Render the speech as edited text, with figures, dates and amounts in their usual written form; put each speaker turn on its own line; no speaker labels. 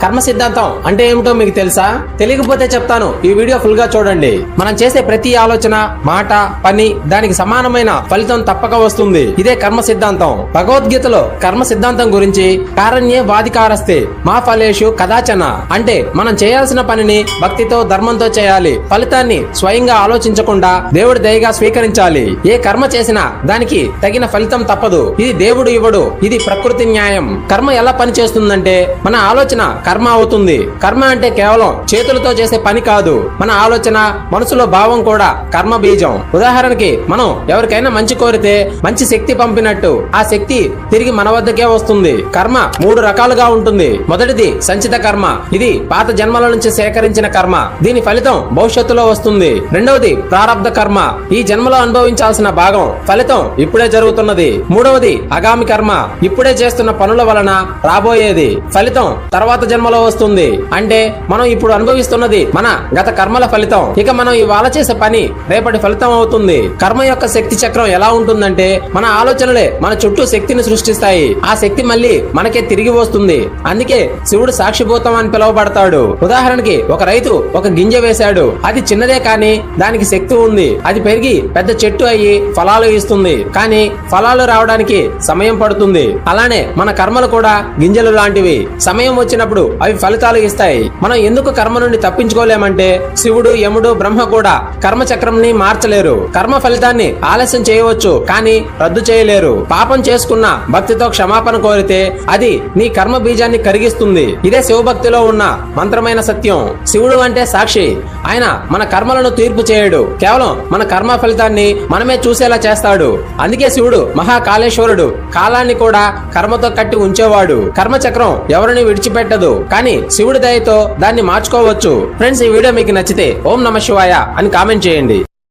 కర్మ సిద్ధాంతం అంటే ఏమిటో మీకు తెలుసా? తెలియకపోతే చెప్తాను, ఈ వీడియో ఫుల్ గా చూడండి. మనం చేసే ప్రతి ఆలోచన, మాట, పని దానికి సమానమైన ఫలితం తప్పక వస్తుంది. ఇదే కర్మ సిద్ధాంతం. భగవద్గీతలో కర్మ సిద్ధాంతం గురించి కారణ్యే వాదికారస్తే మా ఫలేషు కదాచన అంటే మనం చేయాల్సిన పనిని భక్తితో, ధర్మంతో చేయాలి. ఫలితాన్ని స్వయంగా ఆలోచించకుండా దేవుడి దయగా స్వీకరించాలి. ఏ కర్మ చేసినా దానికి తగిన ఫలితం తప్పదు. ఇది దేవుడు ఇవ్వడు, ఇది ప్రకృతి న్యాయం. కర్మ ఎలా పని చేస్తుందంటే మన ఆలోచన కర్మ అవుతుంది. కర్మ అంటే కేవలం చేతులతో చేసే పని కాదు, మన ఆలోచన, మనసులో భావం కూడా కర్మ బీజం. ఉదాహరణకి మనం ఎవరికైనా మంచి కోరితే మంచి శక్తి పంపినట్టు ఆ శక్తి తిరిగి మన వద్దకే వస్తుంది. కర్మ 3 రకాలుగా ఉంటుంది. మొదటిది సంచిత కర్మ. ఇది పాత జన్మల నుంచి సేకరించిన కర్మ. దీని ఫలితం భవిష్యత్తులో వస్తుంది. రెండవది ప్రారబ్ధ కర్మ. ఈ జన్మలో అనుభవించాల్సిన భాగం ఫలితం ఇప్పుడే జరుగుతున్నది. మూడవది ఆగామి కర్మ. ఇప్పుడే చేస్తున్న పనుల వలన రాబోయేది ఫలితం తర్వాత జన్మలో వస్తుంది. అంటే మనం ఇప్పుడు అనుభవిస్తున్నది మన గత కర్మల ఫలితం. ఇక మనం ఇవాళ చేసే పని రేపటి ఫలితం అవుతుంది. కర్మ యొక్క శక్తి చక్రం ఎలా ఉంటుందంటే మన ఆలోచనలే మన చుట్టూ శక్తిని సృష్టిస్తాయి. ఆ శక్తి మళ్ళీ మనకే తిరిగి వస్తుంది. అందుకే శివుడు సాక్షిభూతం అని పిలువబడతాడు. ఉదాహరణకి ఒక రైతు ఒక గింజ వేశాడు. అది చిన్నదే కానీ దానికి శక్తి ఉంది. అది పెరిగి పెద్ద చెట్టు అయ్యి ఫలాలు ఇస్తుంది. కానీ ఫలాలు రావడానికి సమయం పడుతుంది. అలానే మన కర్మలు కూడా గింజలు లాంటివి. సమయం వచ్చినప్పుడు అవి ఫలితాలు ఇస్తాయి. మనం ఎందుకు కర్మ నుండి తప్పించుకోలేమంటే శివుడు, యముడు, బ్రహ్మ కూడా కర్మ చక్రంని మార్చలేరు. కర్మ ఫలితాన్ని ఆలస్యం చేయవచ్చు కానీ రద్దు చేయలేరు. పాపం చేసుకున్న భక్తితో క్షమాపణ కోరితే అది నీ కర్మ బీజాన్ని కరిగిస్తుంది. ఇదే శివభక్తిలో ఉన్న మంత్రమైన సత్యం. శివుడు అంటే సాక్షి. ఆయన మన కర్మలను తీర్పు చేయడు, కేవలం మన కర్మ ఫలితాన్ని మనమే చూసేలా చేస్తాడు. అందుకే శివుడు మహాకాళేశ్వరుడు. కాలాన్ని కూడా కర్మతో కట్టి ఉంచేవాడు. కర్మ చక్రం ఎవరిని విడిచిపెట్టదు, కానీ శివుడి దయతో దాన్ని మార్చుకోవచ్చు. ఫ్రెండ్స్, ఈ వీడియో మీకు నచ్చితే ఓం నమః శివాయ అని కామెంట్ చేయండి.